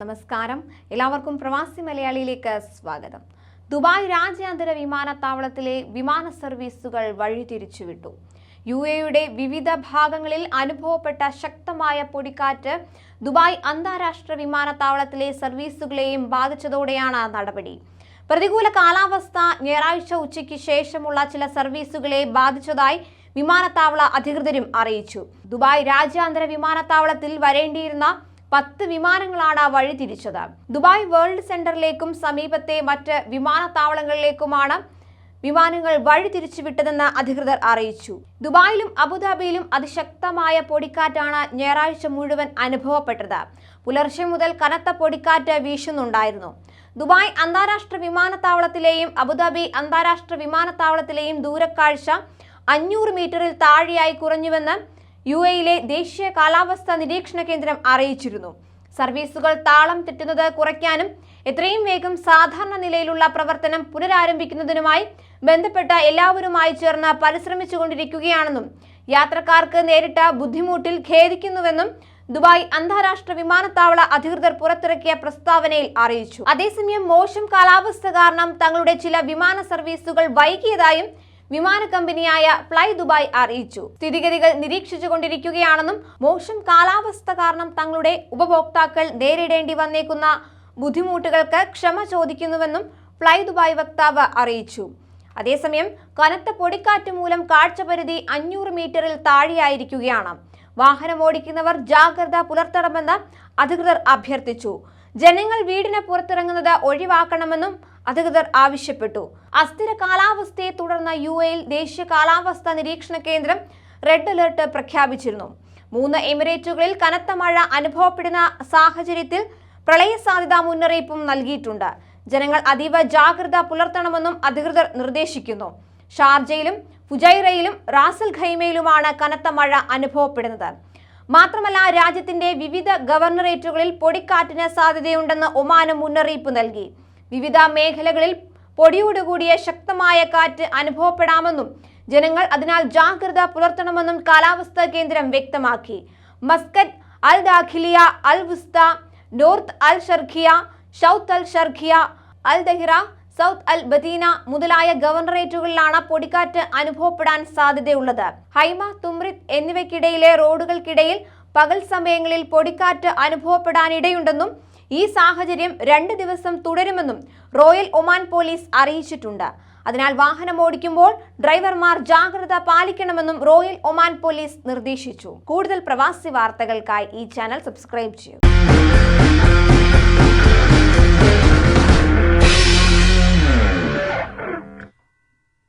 നമസ്കാരം, എല്ലാവർക്കും പ്രവാസി മലയാളിയിലേക്ക് സ്വാഗതം. ദുബായ് രാജ്യാന്തര വിമാനത്താവളത്തിലെ വിമാന സർവീസുകൾ വഴിതിരിച്ചുവിട്ടു. UAE-യുടെ വിവിധ ഭാഗങ്ങളിൽ അനുഭവപ്പെട്ട ശക്തമായ പൊടിക്കാറ്റ് ദുബായ് അന്താരാഷ്ട്ര വിമാനത്താവളത്തിലെ സർവീസുകളെയും ബാധിച്ചതോടെയാണ് നടപടി. പ്രതികൂല കാലാവസ്ഥ ഞായറാഴ്ച ഉച്ചയ്ക്ക് ശേഷമുള്ള ചില സർവീസുകളെ ബാധിച്ചതായി വിമാനത്താവള അധികൃതരും അറിയിച്ചു. ദുബായ് രാജ്യാന്തര വിമാനത്താവളത്തിൽ വരേണ്ടിയിരുന്ന 10 വിമാനങ്ങളാണ് വഴിതിരിച്ചത്. ദുബായ് വേൾഡ് സെന്ററിലേക്കും സമീപത്തെ മറ്റ് വിമാനത്താവളങ്ങളിലേക്കുമാണ് വിമാനങ്ങൾ വഴിതിരിച്ചുവിട്ടതെന്ന് അധികൃതർ അറിയിച്ചു. ദുബായിലും അബുദാബിയിലും അതിശക്തമായ പൊടിക്കാറ്റാണ് ഞായറാഴ്ച മുഴുവൻ അനുഭവപ്പെട്ടത്. പുലർച്ചെ മുതൽ കനത്ത പൊടിക്കാറ്റ് വീശുന്നുണ്ടായിരുന്നു. ദുബായ് അന്താരാഷ്ട്ര വിമാനത്താവളത്തിലെയും അബുദാബി അന്താരാഷ്ട്ര വിമാനത്താവളത്തിലെയും ദൂരക്കാഴ്ച 500 മീറ്ററിൽ താഴെയായി കുറഞ്ഞുവെന്ന് UAE-യിലെ ദേശീയ കാലാവസ്ഥാ നിരീക്ഷണ കേന്ദ്രം അറിയിച്ചിരുന്നു. സർവീസുകൾ താളം തെറ്റുന്നത് കുറയ്ക്കാനും എത്രയും വേഗം സാധാരണ നിലയിലുള്ള പ്രവർത്തനം പുനരാരംഭിക്കുന്നതിനുമായി ബന്ധപ്പെട്ട എല്ലാവരുമായി ചേർന്ന് പരിശ്രമിച്ചുകൊണ്ടിരിക്കുകയാണെന്നും യാത്രക്കാർക്ക് നേരിട്ട ബുദ്ധിമുട്ടിൽ ഖേദിക്കുന്നുവെന്നും ദുബായ് അന്താരാഷ്ട്ര വിമാനത്താവള അധികൃതർ പുറത്തിറക്കിയ പ്രസ്താവനയിൽ അറിയിച്ചു. അതേസമയം മോശം കാലാവസ്ഥ കാരണം തങ്ങളുടെ ചില വിമാന സർവീസുകൾ വൈകിയതായും വിമാന കമ്പനിയായ ഫ്ലൈ ദുബായ് അറിയിച്ചു. സ്ഥിതിഗതികൾ നിരീക്ഷിച്ചുകൊണ്ടിരിക്കുകയാണെന്നും മോശം കാലാവസ്ഥ കാരണം തങ്ങളുടെ ഉപഭോക്താക്കൾ നേരിടേണ്ടി വന്നേക്കുന്ന ബുദ്ധിമുട്ടുകൾക്ക് ക്ഷമ ചോദിക്കുന്നുവെന്നും ഫ്ലൈ ദുബായ് വക്താവ് അറിയിച്ചു. അതേസമയം കനത്ത പൊടിക്കാറ്റ് മൂലം കാഴ്ചപരിധി 500 മീറ്ററിൽ താഴെയായിരിക്കുകയാണ്. വാഹനമോടിക്കുന്നവർ ജാഗ്രത പുലർത്തണമെന്ന് അധികൃതർ അഭ്യർത്ഥിച്ചു. ജനങ്ങൾ വീടിന് പുറത്തിറങ്ങുന്നത് ഒഴിവാക്കണമെന്നും അധികൃതർ ആവശ്യപ്പെട്ടു. അസ്ഥിര കാലാവസ്ഥയെ തുടർന്ന് UAE-യിൽ ദേശീയ കാലാവസ്ഥാ നിരീക്ഷണ കേന്ദ്രം റെഡ് അലർട്ട് പ്രഖ്യാപിച്ചിരുന്നു. 3 എമിറേറ്റുകളിൽ കനത്ത മഴ അനുഭവപ്പെടുന്ന സാഹചര്യത്തിൽ പ്രളയ സാധ്യതാ മുന്നറിയിപ്പും നൽകിയിട്ടുണ്ട്. ജനങ്ങൾ അതീവ ജാഗ്രത പുലർത്തണമെന്നും അധികൃതർ നിർദ്ദേശിക്കുന്നു. ഷാർജയിലും ഫുജൈറയിലും റാസൽ ഖൈമയിലുമാണ് കനത്ത മഴ അനുഭവപ്പെടുന്നത്. മാത്രമല്ല, രാജ്യത്തിന്റെ വിവിധ ഗവർണറേറ്റുകളിൽ പൊടിക്കാറ്റിന് സാധ്യതയുണ്ടെന്ന് ഒമാനും മുന്നറിയിപ്പ് നൽകി. വിവിധ മേഖലകളിൽ പൊടിയോടുകൂടിയ ശക്തമായ കാറ്റ് അനുഭവപ്പെടാമെന്നും ജനങ്ങൾ അതിനാൽ ജാഗ്രത പുലർത്തണമെന്നും കാലാവസ്ഥാ കേന്ദ്രം വ്യക്തമാക്കി. മസ്കറ്റ്, അൽ ദാഖിലിയ, അൽ വുസ്ത, നോർത്ത് അൽ ഷർഖിയ, സൗത്ത് അൽ ഷർഖിയ, അൽ ദഹിറ, സൗത്ത് അൽ ബദീന മുതലായ ഗവർണറേറ്റുകളിലാണ് പൊടിക്കാറ്റ് അനുഭവപ്പെടാൻ സാധ്യതയുള്ളത്. ഹൈമ, തുമ്രിത് എന്നിവയ്ക്കിടയിലെ റോഡുകൾക്കിടയിൽ പകൽ സമയങ്ങളിൽ പൊടിക്കാറ്റ് അനുഭവപ്പെടാനിടയുണ്ടെന്നും ഈ സാഹചര്യം 2 ദിവസം തുടരുമെന്നും റോയൽ ഒമാൻ പോലീസ് അറിയിച്ചിട്ടുണ്ട്. അതിനാൽ വാഹനമോടിക്കുമ്പോൾ ഡ്രൈവർമാർ ജാഗ്രത പാലിക്കണമെന്നും റോയൽ ഒമാൻ പോലീസ് നിർദ്ദേശിച്ചു. കൂടുതൽ പ്രവാസി വാർത്തകൾക്കായി ഈ ചാനൽ സബ്സ്ക്രൈബ് ചെയ്യൂ.